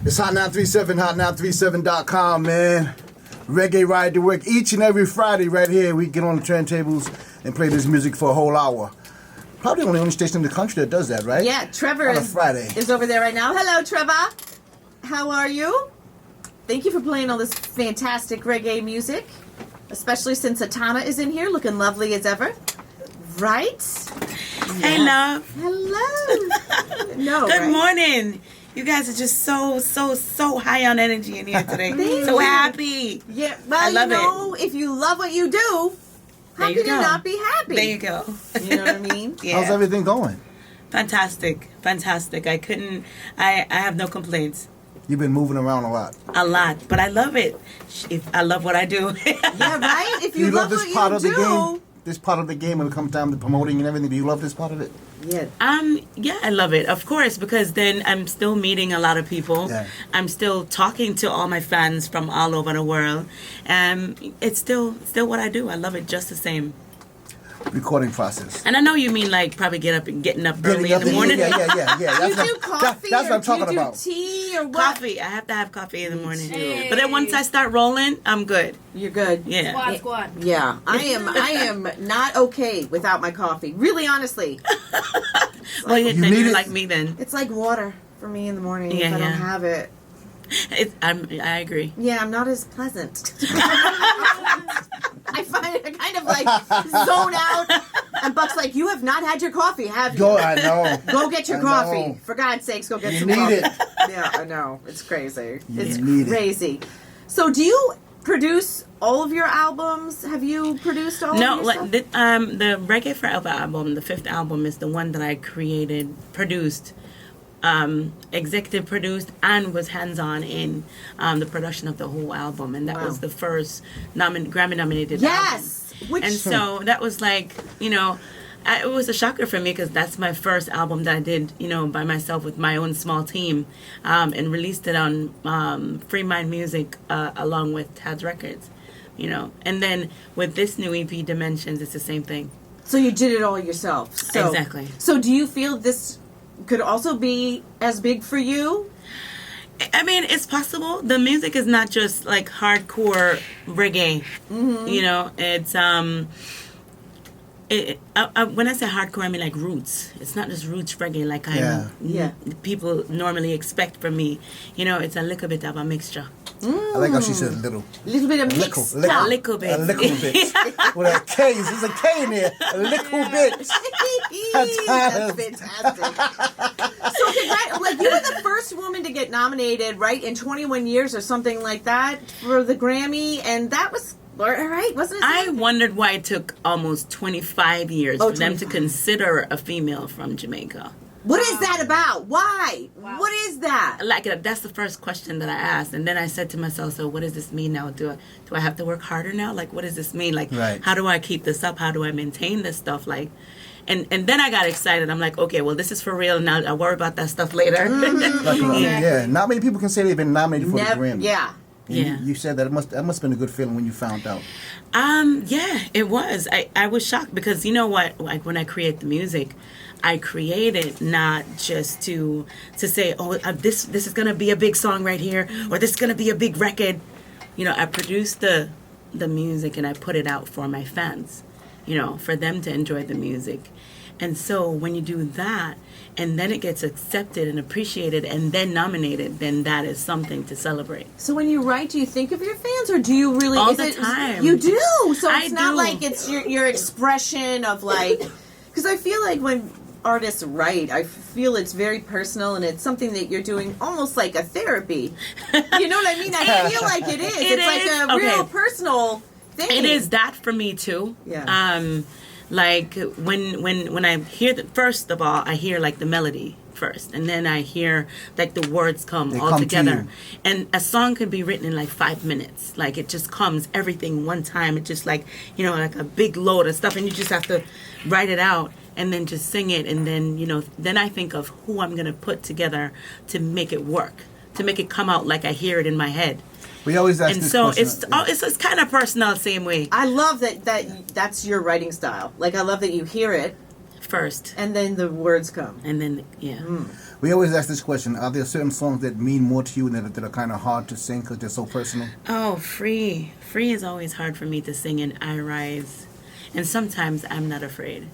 It's Hot937, hot937.com, man. Reggae Ride to Work each and every Friday right here. We get on the turntables and play this music for a whole hour. Probably the only station in the country that does that, right? Yeah, Trevor on a Friday. is over there right now. Hello, Trevor. How are you? Thank you for playing all this fantastic reggae music, especially since Etana is in here, looking lovely as ever. Right? Hey, love. Hello. No. Good right? morning. You guys are just so high on energy in here today. So happy. Yeah. Well, I love if you love what you do, how can you not be happy? There you go. You know what I mean? Yeah. How's everything going? Fantastic. I have no complaints. You've been moving around a lot. A lot, but I love it. I love what I do. Yeah, right? If you love this what part you of the do. game? This part of the game when it comes down to promoting and everything, do you love this part of it? Yeah. Yeah, I love it, of course, because then I'm still meeting a lot of people. Yeah. I'm still talking to all my fans from all over the world. It's still what I do. I love it just the same. Recording process. And I know you mean like probably getting up early in the morning. Yeah. You do coffee that's what I'm talking do you about. Do tea or what? Coffee. I have to have coffee in the morning. Hey. But then once I start rolling, I'm good. You're good. Yeah. Squad. Yeah, I am not okay without my coffee. Really, honestly, Well, You then need you're it. like me then. it's like water for me in the morning if Yeah, I don't yeah. have it. I agree. Yeah, I'm not as pleasant. I find it kind of like zone out. And Buck's like, "You have not had your coffee, have you? I know. Go get your I coffee. know. For God's sakes, go get You some need coffee." it. Yeah, I know. It's crazy. It's need it. crazy. So, do you produce all of your albums? Have you produced all No, of your like stuff? the Reggae Forever album, the 5th album, is the one that I created, produced, executive produced, and was hands-on in the production of the whole album, and that Wow. was the first Grammy nominated Yes! album. Which, And so that was like, it was a shocker for me because that's my first album that I did, by myself with my own small team, and released it on Free Mind Music along with Tad's Records, And then with this new EP, Dimensions, it's the same thing. so you did it all yourself. So, Exactly. So do you feel this could also be as big for you? I mean, it's possible. The music is not just like hardcore reggae. Mm-hmm. It's when I say hardcore, I mean like roots. It's not just roots reggae like people normally expect from me. It's a little bit of a mixture. I like how she said little. A little bit of mixed A little bit. A little bit. With a K. There's a K in there. A little bit. That's fantastic. So, you were the first woman to get nominated, right, in 21 years or something like that for the Grammy, and that was all right, wasn't it? I wondered why it took almost 25 years for them to 25. consider a female from Jamaica. What is that about? Why? Wow. What is that? Like that's the first question that I asked, and then I said to myself, "So what does this mean now? Do I have to work harder now? Like, what does this mean? Like, Right. how do I keep this up? How do I maintain this stuff? Like." And then I got excited. I'm like, okay, well, this is for real. Now I'll worry about that stuff later. Yeah. Not many people can say they've been nominated for the Grammy. Yeah. And Yeah. You said that that must have been a good feeling when you found out. Yeah, it was. I was shocked because you know what? Like when I create the music, I create it not just to say, oh, this is gonna be a big song right here, or this is gonna be a big record. I produce the music and I put it out for my fans. For them to enjoy the music. And so when you do that, and then it gets accepted and appreciated and then nominated, then that is something to celebrate. So when you write, do you think of your fans, or do you really? All the time. You do. So it's I not do. like it's your expression of like, because I feel like when artists write, I feel it's very personal and it's something that you're doing almost like a therapy. You know what I mean? I feel like it is. It It's like is. a real Okay. personal thing. It is that for me too. Yeah. Like when I hear first of all, I hear like the melody first, and then I hear like the words come They all come to together. you. And a song can be written in like 5 minutes. Like it just comes everything one time. It just like like a big load of stuff, and you just have to write it out and then just sing it, and then then I think of who I'm gonna put together to make it work, to make it come out like I hear it in my head. We always ask And this so question. it's kind of personal, same way. I love that's your writing style. Like I love that you hear it first, And then the words come. and then yeah. We always ask this question: are there certain songs that mean more to you that are kind of hard to sing because they're so personal? Oh, Free is always hard for me to sing, and I Rise, and sometimes I'm Not Afraid.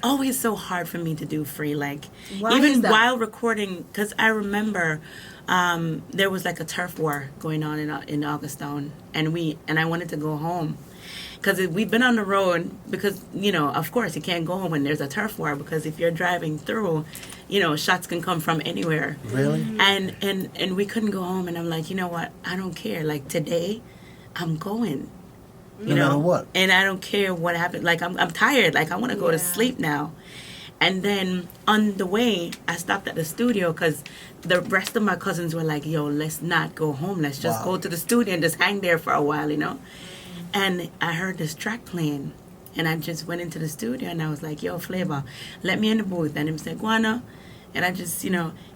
Always so hard for me to do Free, like Why is even that? while recording, because I remember there was like a turf war going on in Augusttown, and I wanted to go home. Because we've been on the road, because, of course, you can't go home when there's a turf war, because if you're driving through, shots can come from anywhere. Really? And we couldn't go home, and I'm like, you know what? I don't care. Like, today, I'm going. No matter what. And I don't care what happened. Like, I'm tired. Like, I want to go to sleep now. And then on the way, I stopped at the studio because the rest of my cousins were like, yo, let's not go home. Let's just go to the studio and just hang there for a while, And I heard this track playing, and I just went into the studio, and I was like, yo, Flavor, let me in the booth. And he said, Guana. And I just,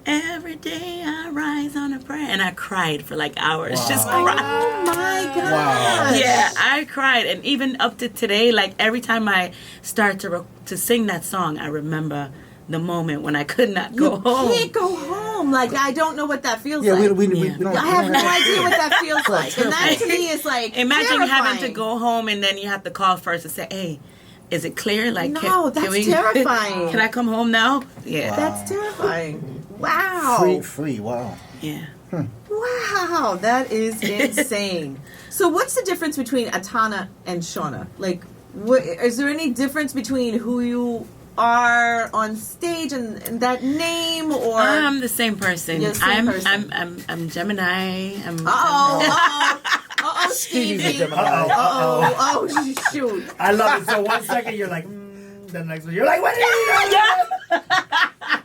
every day I rise on a prayer. And I cried for like hours. Wow. Just cried. Oh my God. Wow. Yeah, I cried. And even up to today, like every time I start to sing that song, I remember the moment when I could not go home. You can't go home. Like, I don't know what that feels Yeah, like. we don't. I have no idea what that feels like. And that to me is like Imagine having to terrifying. go home and then you have to call first and say, hey, is it clear? Like, No, that's terrifying. Can I come home now? Yeah. Wow. That's terrifying. Wow. Free. Wow. Yeah. Wow, that is insane. So what's the difference between Etana and Shauna? Like, is there any difference between who you are on stage and that name, or I'm the same person. You're the same I'm, person. I'm Gemini. Stevie. Gemini. Oh, shoot. I love it. So 1 second you're like, the next one you're like, what are you doing?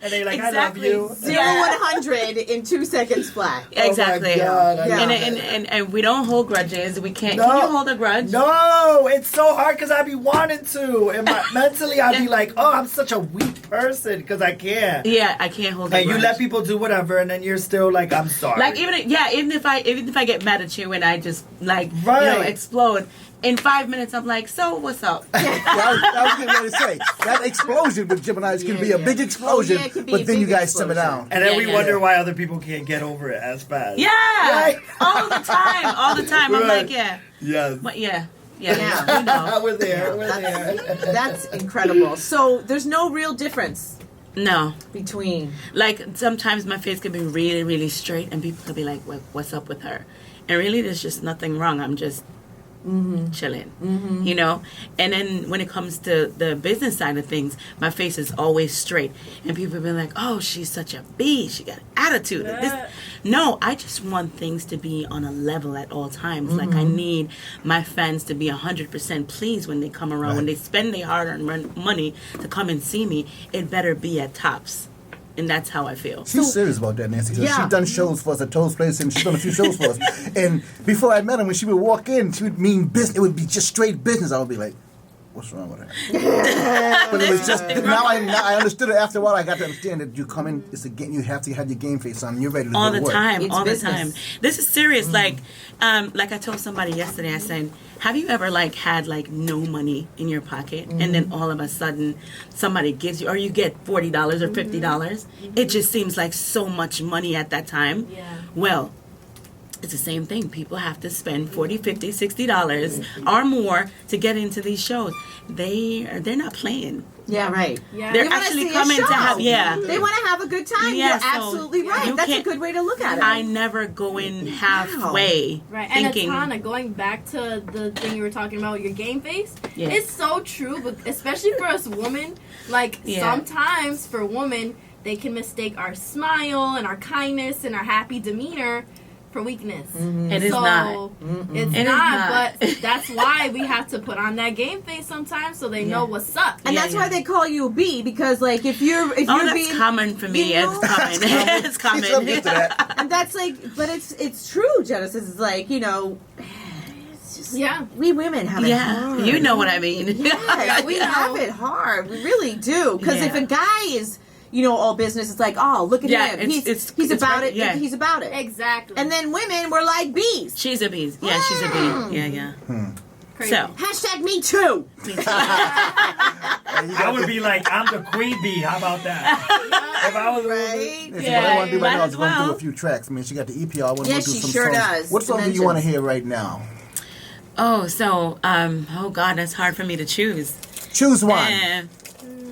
And they're like, Exactly. I love you. 0 100 in 2 seconds flat. Exactly. Oh my God, I Yeah. love And we don't hold grudges. We can't. No. Can you hold a grudge? No, it's so hard because I be wanting to. And mentally, I'd be like, oh, I'm such a weak person because I can't. Yeah, I can't hold a And grudge. you let people do whatever, and then you're still like, I'm sorry. Like even if I get mad at you and I just like Right. explode in 5 minutes, I'm like, so what's up? Yeah, I was getting ready to say that explosion with Geminis can be a big explosion, Oh, yeah, it can be but a then you big guys simmer explosion. down. and then we Yeah. wonder why other people can't get over it as fast. Yeah, Right. all the time. I'm Right. like, yeah, Yes. but yeah, Yeah. you know, We're there. We're there. That's incredible. So there's no real difference no. between. Like sometimes my face can be really, really straight, and people could be like, "What's up with her?" And really, there's just nothing wrong. I'm just chilling, And then when it comes to the business side of things, my face is always straight, and people have been like, "Oh, she's such a bee. She got attitude." No, I just want things to be on a level at all times. Like I need my fans to be 100% pleased when they come around. Right. When they spend their hard-earned money to come and see me, it better be at tops. And that's how I feel. She's serious about that, Nancy. 'Cause Yeah. She's done shows for us at Toast Place, and she's done a few shows for us. And before I met her, when she would walk in, she would mean business. It would be just straight business. I would be like, "What's wrong with her?" But it was just now I understood it. After a while, I got to understand that you come in. It's a game. You have to have your game face on. You're ready to All go to the work. time, It's all business. the time. This is serious. Like I told somebody yesterday, I said, have you ever like had like no money in your pocket, and then all of a sudden somebody gives you, or you get $40 or $50? It just seems like so much money at that time. Yeah. Well, it's the same thing. People have to spend $40, $50, $60 or more to get into these shows. They're not playing. Yeah, right. Yeah. They're They wanna actually see a coming to show. have They want to have a good time. Yeah, You're so absolutely right. you That's a can't- good way to look at it. I never go in halfway Right, and thinking. Etana, going back to the thing you were talking about, your game face, Yeah. it's so true, but especially for us women, like Yeah. sometimes for women, they can mistake our smile and our kindness and our happy demeanor for weakness. It is so not. It's It is not, not. but that's why we have to put on that game face sometimes so they know what's up. and Yeah, that's yeah. why they call you B, because like if Oh, you're that's being common for me. you know? It's coming. It's She's so coming. used to that. and that's like, but it's true. Genesis is like, it's just Yeah. we women have it Yeah, hard. you know what I mean. Yes, we know. have it hard. We really do. Because if Yeah. a guy is, all business, it's like, oh, look at Yeah, him. He's it's about right, it. yeah. He's about it. Exactly. And then women were like bees. She's a bee. Yeah, she's a bee. Yeah, yeah. Crazy. So Hashtag me too. I would be like, I'm the queen bee. How about that? If I was Right? Listen, what I want to do right might now as is run through well. a few tracks. I mean, she got the EP. I want to Yeah, do she some sure songs. does. What song do you want to Dimensions. hear right now? oh, so oh God, that's hard for me to choose. Choose one.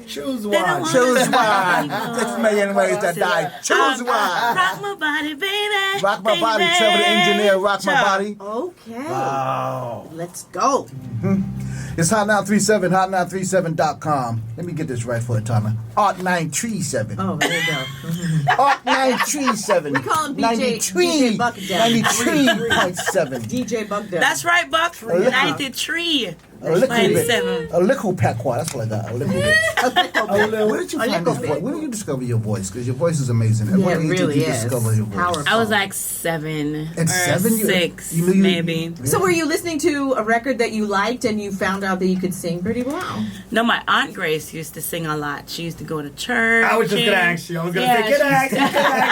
choose They don't one. want- Choose one. 6 million ways to die. Choose one. Rock my body, baby. Rock my body. baby. Trevor the engineer. Rock my Sure. body. Okay. Wow. Let's go. It's Hot 937, hot937.com. Let me get this right for Etana. Art937. Oh, there you go. Art937. We call him DJ Buckdown. 93.7. DJ Bugdown. That's right, Buck. little- 93. A little bit. 97. A little patois. That's what I got. A little bit. Where did you A find little this bit. voice? Where did you discover your voice? Because your voice is amazing. At Yeah, what it age really did you is. discover your voice? Powerful. I was like 7 At or 7? 6, You knew you- maybe. So were you listening to a record that you liked and you found out that you could sing pretty well? No, my Aunt Grace used to sing a lot. She used to go to church. I was just gonna and- ask you. I was gonna Yeah, say, good ask.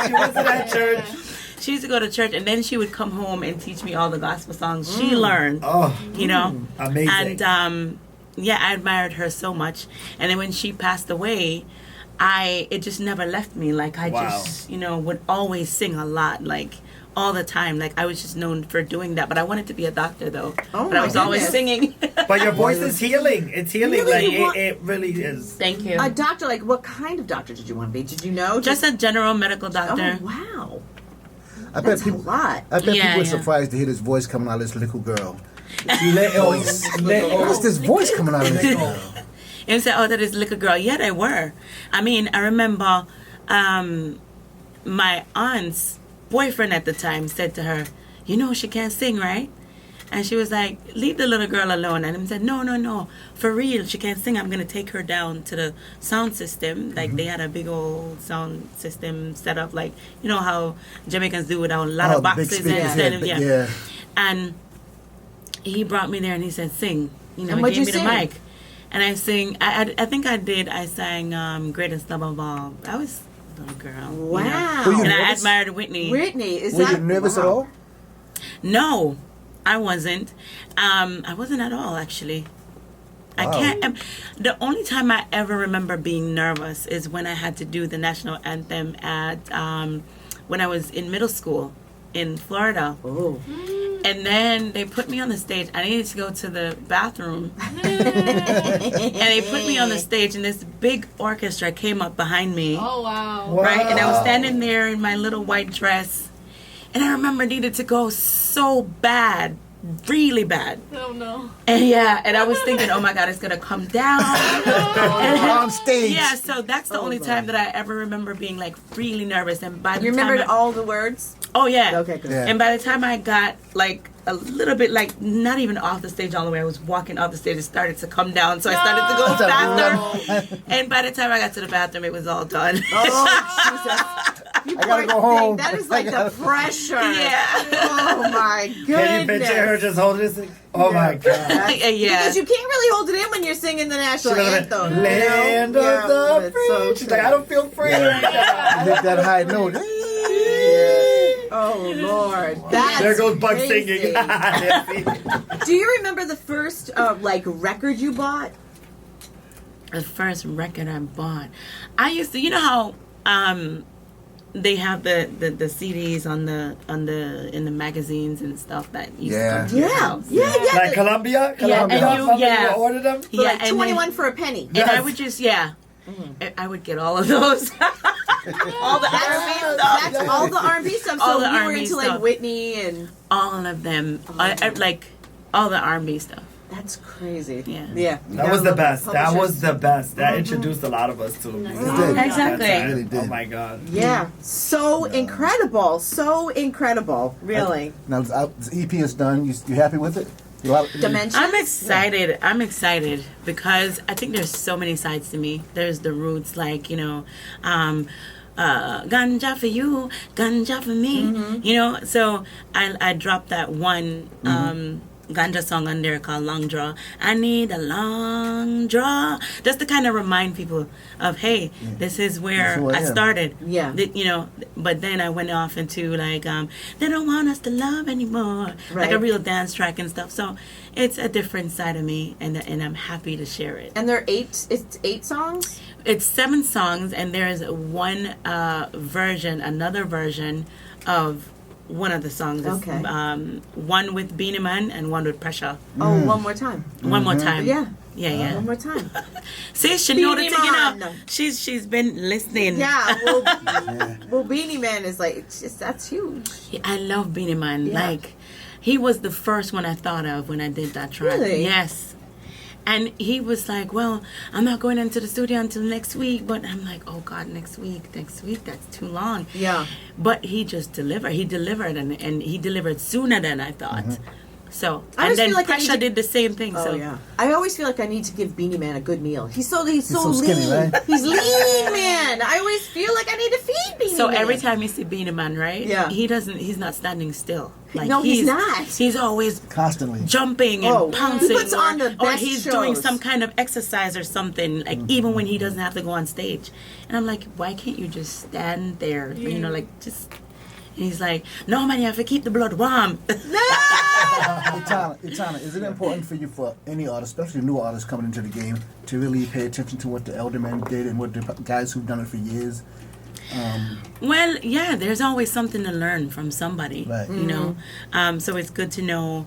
You went to that church. She used to go to church, and then she would come home and teach me all the gospel songs she learned. Oh, You know, amazing. and yeah, I admired her so much. And then when she passed away, it just never left me. Like I Wow. just, would always sing a lot, like all the time. Like I was just known for doing that. But I wanted to be a doctor though. Oh, but I my was always goodness. singing. But your voice is healing. It's healing. Really? Like it really is. Thank you. A doctor, like what kind of doctor did you want to be? Did you know? Just a general medical Oh, doctor. wow. I bet That's a people. lot. I bet Yeah, people are yeah. surprised to hear this voice coming out of this little girl. Little. What's this voice coming out of this girl? And said, "Oh, that is little girl." Yeah, they were. I mean, I remember my aunt's boyfriend at the time said to her, "You know she can't sing, right?" And she was like, "Leave the little girl alone." And he said, "No, for real, she can't sing. I'm gonna take her down to the sound system. Like they had a big old sound system set up, like you know how Jamaicans do with a lot of the big boxes speakers, and yeah. And he brought me there and he said, "Sing." And He what'd gave you me the sing? mic. And I sing. I think I did. I sang "Greatest Love of All." I was a little girl. Wow. Were you And I nervous? admired Whitney. Whitney, is Were that you nervous at wow. all? No, I wasn't. I wasn't at all, actually. I Wow. can't. The only time I ever remember being nervous is when I had to do the national anthem at when I was in middle school in Florida. Oh. And then they put me on the stage. I needed to go to the bathroom. And they put me on the stage, and this big orchestra came up behind me. Oh wow. Right? And I was Wow. standing there in my little white dress. And I remember needed to go so bad. Really bad. Oh no. And I was thinking, oh my God, it's going to come down. On stage. Yeah, so that's the only time that I ever remember being like really nervous. And by the You time remembered all the words? Oh yeah. Okay, good. Yeah. And by the time I got like a little bit like not even off the stage all the way, I was walking off the stage. It started to come down, so I started to go faster. And by the time I got to the bathroom, it was all done. Oh, Jesus. You I gotta poor go home. thing. That is like the pressure. Yeah. Oh my Can you goodness. picture her just holding this thing? Oh my god. Yeah. Because you can't really hold it in when you're singing the national She would've anthem. been, Land of Yeah, the it's free. so She's true. like, I don't feel free right now. Hit that high note. Oh Lord, that's There goes Buck crazy. singing. Do you remember the first like record you bought? The first record I bought, I used to, you know how they have the CDs on the in the magazines and stuff that used Yeah. to come to your Yeah, house. yeah. Like Columbia? Yeah, and you- Somebody yeah. would order them? For like and then- 21 for a penny. And I would just I would get all of those. All the R&B stuff. That's all the R&B stuff. So All the you were R&B into like stuff. Whitney and All of them. Like all the R&B stuff. that's crazy. Yeah. Yeah. That was the best. That Publishers. was the best. That introduced a lot of us to music. did. Exactly. That's Really did. Oh my god. Yeah. So incredible. So incredible. Really. Now the EP is done. You happy with it? Dimensions. I'm excited. I'm excited because I think there's so many sides to me. There's the roots, like, ganja for you, ganja for me, So I dropped that one, ganja song on there called Long Draw. I need a long draw. Just to kind of remind people of, hey, this is where who I I am. started. Yeah. You know, but then I went off into like, they don't want us to love anymore. Like a Right. real dance track and stuff. So it's a different side of me, and I'm happy to share it. And there are it's 8 songs? It's 7 songs, and there's one another version of one of the songs. It's, Okay. one with Beanie Man and one with Pressure. Oh, one more time. One more time. Yeah. Yeah. One more time. See, she know the Beanie thing Man. up. She's been listening. Yeah, well, Beanie Man is like, it's just, that's huge. I love Beanie Man. Yeah. Like, he was the first one I thought of when I did that track. Really? Yes. And he was like, well, I'm not going into the studio until next week. But I'm like, oh, God, next week, that's too long. Yeah. But he just delivered. He delivered, and he delivered sooner than I thought. So, I and always then feel like I Pressure need to- did the same thing. Oh so, yeah. I always feel like I need to give Beanie Man a good meal. He's so lean. so skinny, right? He's lean, man. I always feel like I need to feed Beanie So Man. every time you see Beanie Man, right? Yeah. He's not standing still. Like, No, he's not. He's always Constantly. jumping and Oh, pouncing, he puts on the or best he's doing shows. some kind of exercise or something. Like even when he doesn't have to go on stage, and I'm like, why can't you just stand there? You know, like just. And he's like, no man, you have to keep the blood warm. Etana, is it important for you, for any artist, especially new artists coming into the game, to really pay attention to what the elder men did and what the guys who've done it for years? Well, yeah, there's always something to learn from somebody, Right. you know. So it's good to know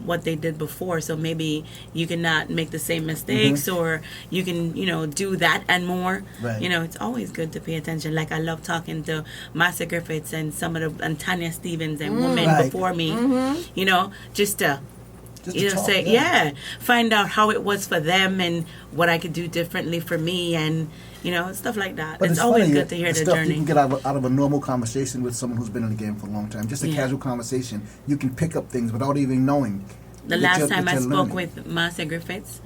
what they did before, so maybe you can not make the same mistakes, or you can, do that and more. Right. You know, it's always good to pay attention. Like I love talking to Marcia Griffiths and some of the and Tanya Stevens and women Right. before me. Just to. Just to talk, Say, find out how it was for them and what I could do differently for me, and stuff like that. But It's always funny, good to hear the the stuff journey. you can get out of a normal conversation with someone who's been in the game for a long time. Just a Yeah. casual conversation. You can pick up things without even knowing. The that last you're- time that I you're spoke learning. with Marcia Griffiths,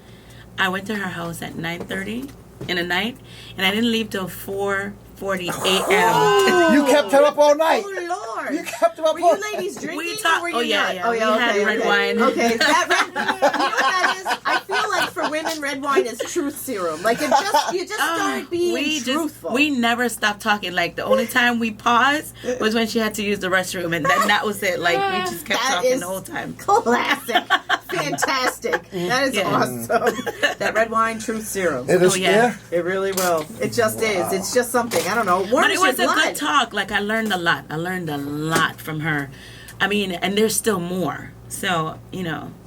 I went to her house at 9:30 in the night, and I didn't leave till 4:40 a.m. You kept her up all night. Oh Lord! You kept her up Were all you ladies drinking? We or talk- were you oh, yeah, not? yeah. Oh We yeah. had okay, red okay. wine. Okay, that red. You know what that is? I feel like for women, red wine is truth serum. Like you just start being truthful. We never stopped talking. Like the only time we paused was when she had to use the restroom, and then that was it. Like we just kept That talking is the whole time. Classic, fantastic. That is Yeah. awesome. That red wine truth serum. It is, Oh, yeah. It really will. It just is. It's just something. I don't know. But Warms it was your a blood. good talk. Like I learned a lot. I learned a lot from her. I mean, and there's still more. So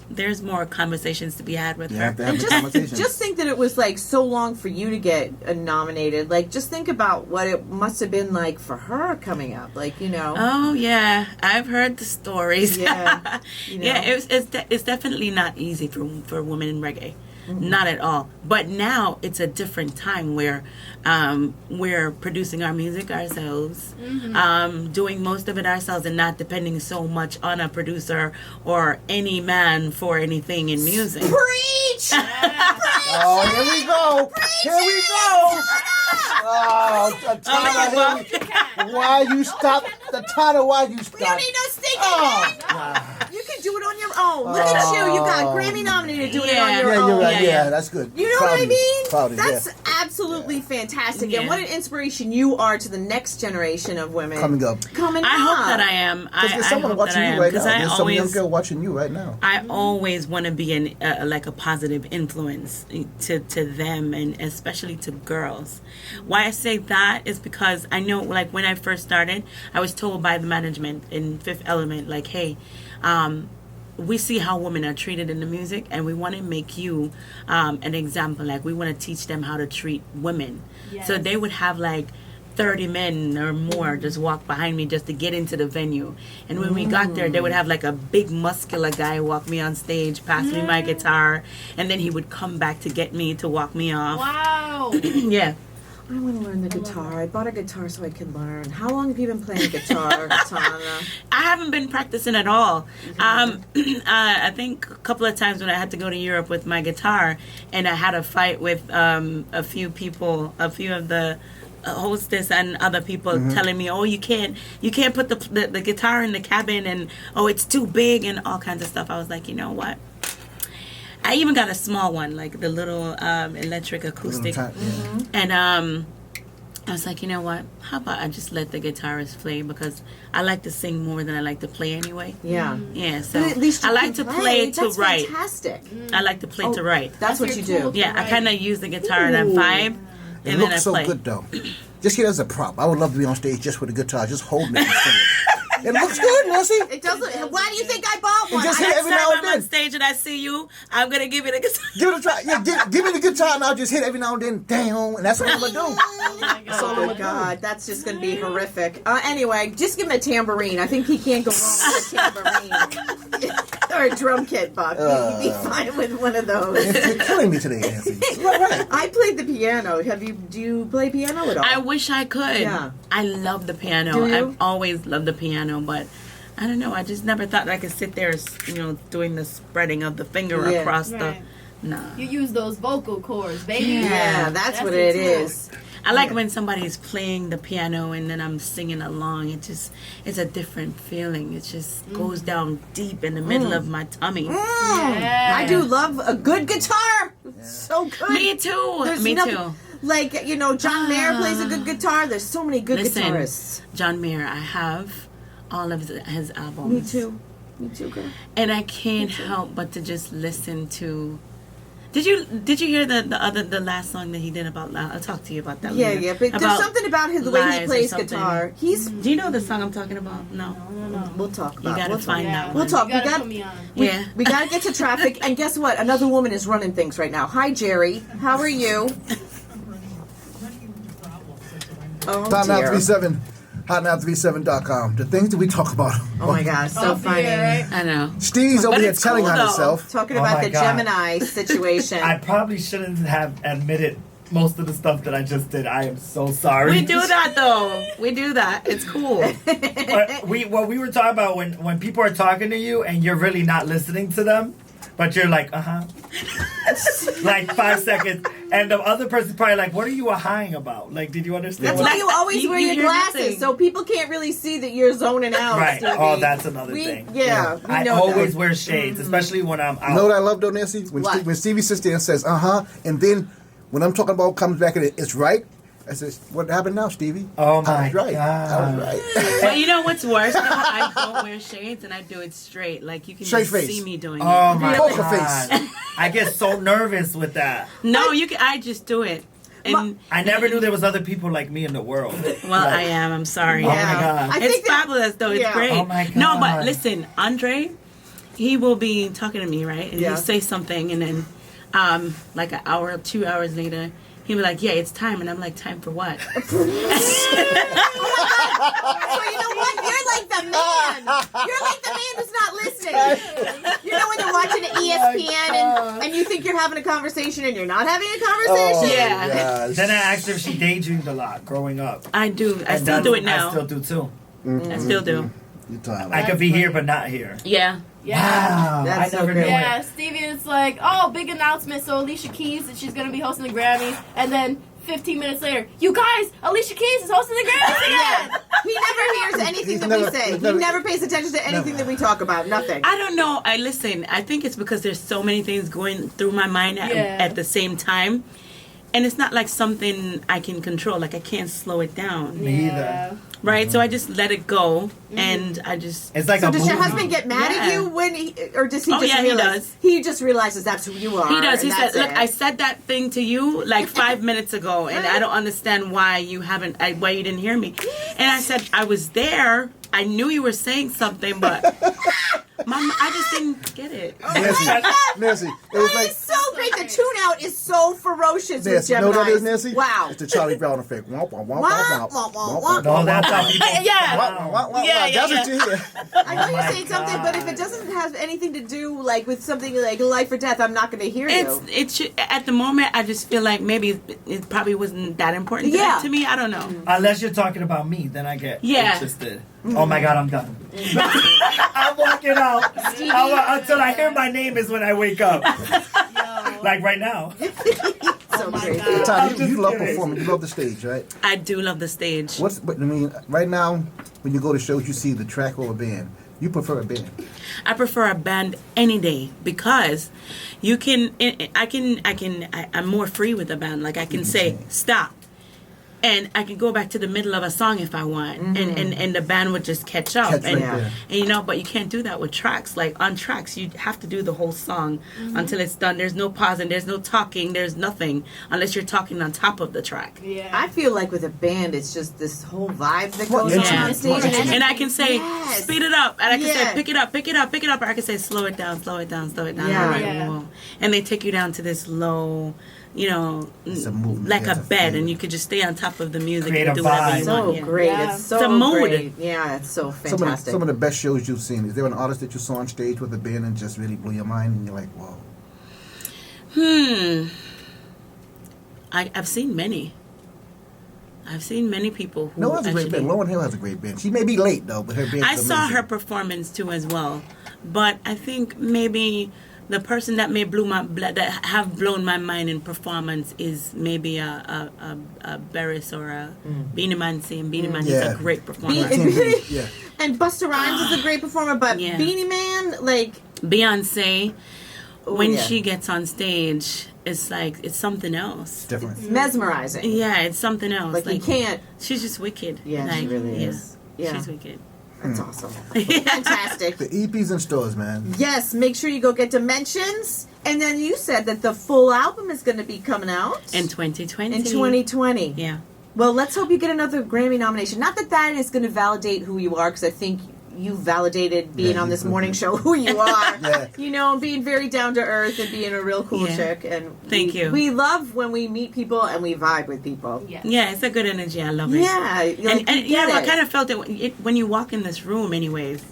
there's more conversations to be had with You her. have to have And the conversation. just think that it was like so long for you to get nominated. Like, just think about what it must have been like for her coming up. Like, Oh yeah, I've heard the stories. Yeah, Yeah, it's definitely not easy for women in reggae, not at all. But now it's a different time where we're producing our music ourselves, doing most of it ourselves, and not depending so much on a producer or any man for anything in music. Preach! Oh, here we go. Here we go. Oh, Etana, why you stop? Etana, why you You stop? don't need no stinking Oh, name. You can do it on your own. Look at you. You got Grammy nominated doing it on Yeah. your yeah, own. you're right. Yeah, Yeah, yeah. that's good. You know Proud what I of you. mean? Proud of you, That's yeah. absolutely fantastic. Yeah. And what an inspiration you are to the next generation of women. Coming up. Coming I up. hope that I am. Because there's I someone hope that watching I you am right now. because I There's some young always. girl watching you right now. I always want to be like a positive influence to them, and especially to girls. Why I say that is because I know, like when I first started, I was told by the management in Fifth Element, like, hey, we see how women are treated in the music, and we want to make you an example. Like we want to teach them how to treat women. Yes. So they would have like 30 men or more just walk behind me just to get into the venue. And when we got there, they would have like a big muscular guy walk me on stage, pass me my guitar, and then he would come back to get me to walk me off. Wow. Yeah. I want to learn the guitar. I bought a guitar so I can learn. How long have you been playing guitar, Etana? I haven't been practicing at all. I think a couple of times when I had to go to Europe with my guitar, and I had a fight with a few people, a few of the hostess and other people telling me, "Oh, you can't put the guitar in the cabin, and oh, it's too big," and all kinds of stuff. I was like, you know what? I even got a small one, like the little electric acoustic, and I was like, you know what? How about I just let the guitarist play, because I like to sing more than I like to play anyway. Yeah. Yeah. So But at least you I like can to play to That's write. fantastic. I like to play to write. That's what your you tool do. to Yeah, I write. kind of use the guitar and I Ooh. vibe, It and then I looks so play. good though. Just get it as a prop. I would love to be on stage just with a guitar, just holding it and singing. It looks good, Nancy. It doesn't. Why do you think I bought one? just I- hit Next every time now and I'm on then. stage and I see you, I'm gonna give you the guitar. Give it a try. Yeah, give me the guitar and I'll just hit every now and then. Damn, and that's what I'm gonna do. That's all I'm Oh gonna God, that's just going to be horrific. Anyway, just give him a tambourine. I think he can't go wrong with a tambourine or a drum kit, Buck. He'd be fine with one of those. You're killing me today, Nancy. Right. I played the piano. Do you play piano at all? I wish I could. Yeah. I love the piano. Do you? I've always loved the piano, but I don't know. I just never thought that I could sit there, doing the spreading of the finger Yeah. across Right. the. Nah. You use those vocal cords, baby. Yeah, that's what your it tool. is. I like Yeah. when somebody's playing the piano and then I'm singing along. It's a different feeling. It just goes down deep in the middle of my tummy. Yeah. I do love a good guitar. So good. Me too. There's Me nothing- too. Like, John Mayer plays a good guitar. There's so many good Listen, guitarists. John Mayer, I have all of his albums. Me too. Me too, girl. And I can't help but to just listen to. Did you hear the last song that he did about? I'll talk to you about that. Yeah, later. yeah, but there's About something about the way he lies or plays something. guitar. He's. Do you know the song I'm talking about? No. We'll talk You about. gotta we'll find talk. that We'll one. talk. You gotta put me on. Yeah. We gotta get to traffic, and guess what? Another woman is running things right now. Hi, Jerry. How are you? Oh Hot Now dear. 37, hotnow37.com. The things that we talk about. Oh my gosh, so Off the funny. air, right? I know. Stevie's over But here it's telling cool, on though. herself. Talking Oh about my the God. Gemini situation. I probably shouldn't have admitted most of the stuff that I just did. I am so sorry. We do that though. We do that. It's cool. But we were talking about when people are talking to you and you're really not listening to them, but you're like, like 5 seconds, and the other person's probably like, what are you a-hying about? Like, did you understand? That's what- why you always You- wear you your hear glasses, nothing. so people can't really see that you're zoning out. Right. Stevie. Oh, that's another thing. Yeah, we I know always that. wear shades, especially when I'm out. You know what I love though, Nancy? When, What? when Stevie sits there and says, and then when I'm talking about comes back and it's right, I says, what happened now, Stevie? Oh, I my was right. I was God. right. But you know what's worse? Though? I don't wear shades and I do it straight. Like you can Straight just face. see me doing Oh it. my Poker God. face. I get so nervous with that. No, you can. I just do it. And I never knew there was other people like me in the world. well, I am. I'm sorry. Oh my Yeah. God. I think It's that- fabulous though. It's yeah. great. Oh my No, God. but listen, Andre, he will be talking to me, right? And Yeah. he'll say something, and then like an hour or 2 hours later, he'll be like, "Yeah, it's time," and I'm like, "Time for what?" So you know what? You're like the man. You're like the man who's not listening. You know when you're watching an ESPN and you think you're having a conversation and you're not having a conversation? Yeah. Gosh. Then I asked her if she daydreamed a lot growing up. I do. I And still do it that's- now. I still do too. I still do. You talking I about could be here but not here. Yeah. Yeah. Wow, That's I so never good. knew Yeah, it. Stevie is like, oh, big announcement. So Alicia Keys, she's going to be hosting the Grammys. And then 15 minutes later, you guys, Alicia Keys is hosting the Grammys again. Yeah. He never hears anything He's that never- we say. he's He never- never pays attention to anything that we talk about. Nothing. I don't know. I listen. I think it's because there's so many things going through my mind at the same time, and it's not like something I can control. Like I can't slow it down, Me either. right? So I just let it go, and I just. It's like So a does movie. your husband get mad at Yeah. you when he, or does he Oh, just yeah, he realize? does. He just realizes that's who you are. He does. He and said, that's "Look, it. I said that thing to you like 5 minutes ago, and I don't understand why you haven't. Why you didn't hear me?" And I said, "I was there. I knew you were saying something, but Mom, I just didn't get it." Nancy, Nancy, it was That like, is so great. The tune out is so ferocious with Nancy, you know Gemini. what that is, Nancy? Wow. It's the Charlie Brown effect. Womp, womp, womp, Womp, womp, womp, womp, womp, No, that's how people. Yeah. womp, womp, womp, Yeah, womp. yeah, That's what you hear. I know Oh you're my saying something, but if God. it doesn't have anything to do like with something like life or death, I'm not going to hear you. It's at the moment. I just feel like maybe it probably wasn't that important Yeah. to me. I don't know. Unless you're talking about me, then I get Yeah. interested. Oh my God, I'm done. I'm walking out. Until I hear my name is when I wake up. Yo. Like right now. So Oh my crazy. god. Etana, you love performing. You love the stage, right? I do love the stage. But I mean, right now, when you go to shows, you see the track or a band. You prefer a band. I prefer a band any day because you can. I'm more free with a band. Like I can say stop, and I can go back to the middle of a song if I want, and the band would just catch up. Catch and, right there. and you know, but you can't do that with tracks. Like on tracks, you have to do the whole song until it's done. There's no pausing. There's no talking. There's nothing unless you're talking on top of the track. Yeah. I feel like with a band, it's just this whole vibe that goes Yeah. on stage. And I can say, Yes. speed it up. And I can Yeah. say, pick it up, pick it up, pick it up. Or I can say, slow it down, slow it down, slow it down. Yeah. I'm like, Yeah. whoa. And they take you down to this low, you know, It's a movement. like Yeah, a it's a bed. feeling. And you could just stay on top of the music Create and a do whatever vibe. you So want. Yeah. great. Yeah. It's so It's a mood. great. Yeah, it's so fantastic. Some of the best shows you've seen. Is there an artist that you saw on stage with a band and just really blew your mind and you're like, whoa? I've seen many. I've seen many people who No, has a great actually... band. Lauren Hill has a great band. She may be late though, but her band. I saw her performance too as well, but I think maybe the person that that have blown my mind in performance is maybe a Barris or a Beanie Man. Saying Beanie Man is Yeah. a great performer. Yeah. And Busta Rhymes is a great performer, but Yeah. Beanie Man, like, Beyonce, when yeah. she gets on stage, it's like it's something else. Different. mesmerizing. Yeah, it's something else. Like, you can't. She's just wicked. Yeah, like, she really is. Yeah. She's wicked. That's awesome. Fantastic. The EP's in stores, man. Yes, make sure you go get Dimensions. And then you said that the full album is going to be coming out In 2020. in 2020. Yeah. Well, let's hope you get another Grammy nomination. Not that that is going to validate who you are, because I think you validated being Yeah, on you this did. morning show who you are. Yeah. You know, being very down to earth and being a real cool Yeah. chick. And Thank you. We love when we meet people and we vibe with people. Yes. Yeah, it's a good energy. I love it. Yeah, like, And you you know, get I it. kind of felt it when you walk in this room, anyways,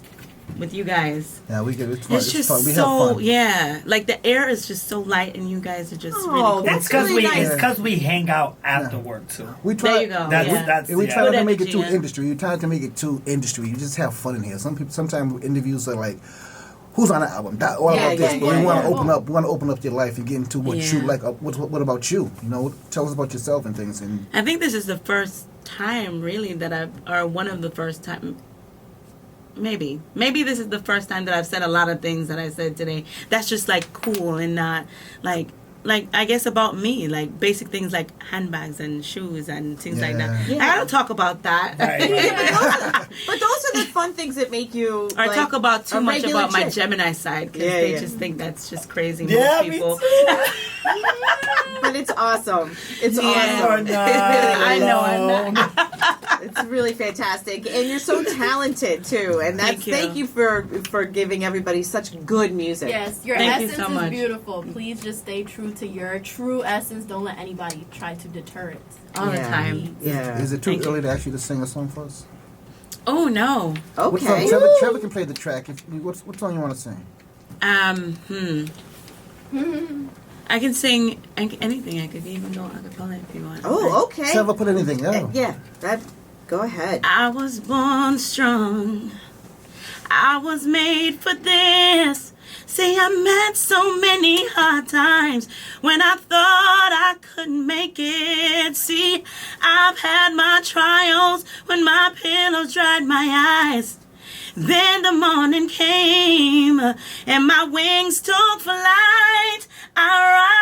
with you guys. Yeah, we get it's fun. It's just fun. We have so fun. yeah, like the air is just so light, and you guys are just Oh, really cool. It's because really we nice. it's because we hang out after work too. We try. There you go. That's yeah. that's We yeah. try not Good to make it energy, too yeah. industry. You try to make it too industry. You just have fun in here. Sometimes interviews are like, "Who's on the album?" That all Yeah, about this. yeah, But yeah, we want to yeah. open up. We want to open up your life and get into what you Yeah. like. What about you? You know, tell us about yourself and things. And I think this is the first time, really, that or one of the first time. Maybe this is the first time that I've said a lot of things that I said today. That's just like cool and not like I guess about me, like basic things like handbags and shoes and things like that. Yeah. I don't talk about that. Right. But those are the fun things that make you. Or like, talk about too a much regular about my chick. Gemini side because Yeah, they yeah. just think that's just crazy. Yeah, Most me people. But it's awesome. It's Yeah. awesome. You're not I know I'm alone. not. It's really fantastic, and you're so talented too. And that's Thank you. for giving everybody such good music. Yes, your Thank you essence so is much. beautiful. Please just stay true to your true essence. Don't let anybody try to deter it. All the Yeah. time. Yeah. is it too Thank you. early to ask you to sing a song for us? Oh no. What song? Okay. Trevor can play the track. What song you want to sing? I can sing anything. I could even go acapella if you want. Oh, okay. Trevor, put anything. Yeah. Yeah. That. Go ahead. I was born strong. I was made for this. See, I met so many hard times when I thought I couldn't make it. See, I've had my trials when my pillows dried my eyes. Then the morning came and my wings took flight. I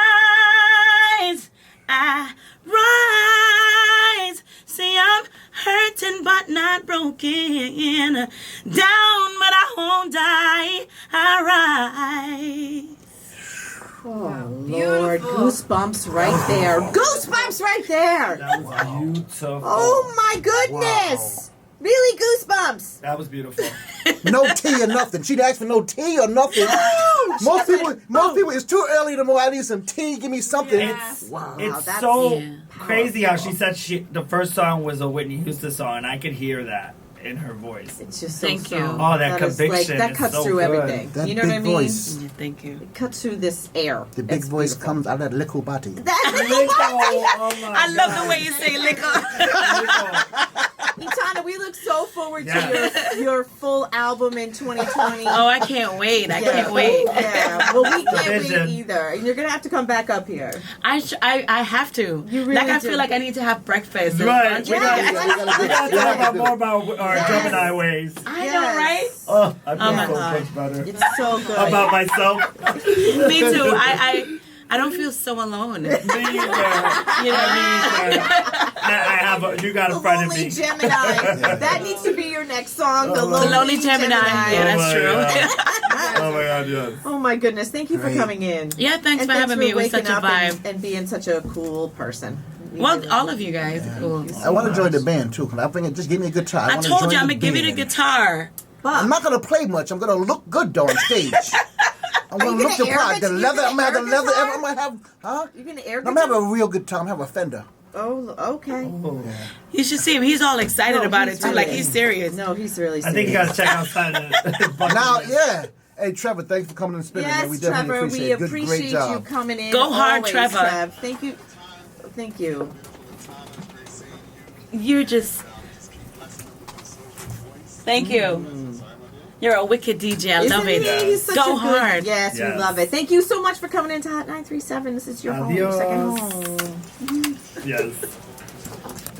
rise. See, I'm hurting but not broken. Down but I won't die. I rise. Oh, Lord. Beautiful. Goosebumps right there. Goosebumps right there. That was beautiful. Oh, my goodness. Really goosebumps. That was beautiful. No tea or nothing. She'd ask for no tea or nothing. Most people, it's too early in the morning. I need some tea. Give me something. Yeah. Wow. It's that's so Yeah. crazy how she said the first song was a Whitney Houston song, and I could hear that in her voice. It's just so Thank you. soft. Oh, that is conviction that is cuts so through good. everything. That You know big what I mean? voice. Yeah, thank you. It cuts through this air. The big It's voice beautiful. comes out of that little body. That's Oh my I love the God. way you say liquor. Etana, we look so forward to your full album in 2020. Oh, I can't wait. I can't wait. Yeah, well, we can't wait Vision. either. And you're going to have to come back up here. I have to. You really like, I do. feel like I need to have breakfast. and Right. lunch. We Yeah. gotta talk about more about our Yes. Gemini ways. I Yes. know, right? Oh, I feel my so God. much better It's so good. about myself. Me too. I don't feel so alone. Me either. You know, I have you got The a friend of Lonely me. Gemini. That needs to be your next song. The the Lonely Gemini. Yeah, that's Oh true. Oh my God, yes. Oh my goodness! Thank you for Great. coming in. Yeah, thanks And for having me. It was waking such a up vibe. and being such a cool person. You Well, really- all of you guys. Cool. I want to join the band too. Can I bring it? Just give me a guitar. I wanna told join you I'm the gonna give you the band. guitar. I'm not gonna play much. I'm gonna look good though on stage. I'm gonna you look the gonna air part. it? The You leather. gonna I'm gonna have the air leather. guitar? I'm gonna have. Huh? You're gonna air I'm gonna have guitar? a real guitar. I'm gonna have a Fender. Oh, okay. You should see him. He's all excited No, about he's it too. Like really- he's serious. No, he's really I serious. think you gotta check outside. Now, yeah. Hey, Trevor, thanks for coming and spinning. Yes, man. We definitely Trevor, appreciate we it. Good, great appreciate you job. coming in. Go hard, always, Trevor. Trev. Thank you. Thank you. You're just. Thank you. You're a wicked DJ. I love Isn't it. he? He's such Go a good- hard. Yes, Yes. we love it. Thank you so much for coming into Hot 937. This is your home, your second Adios. home. Yes.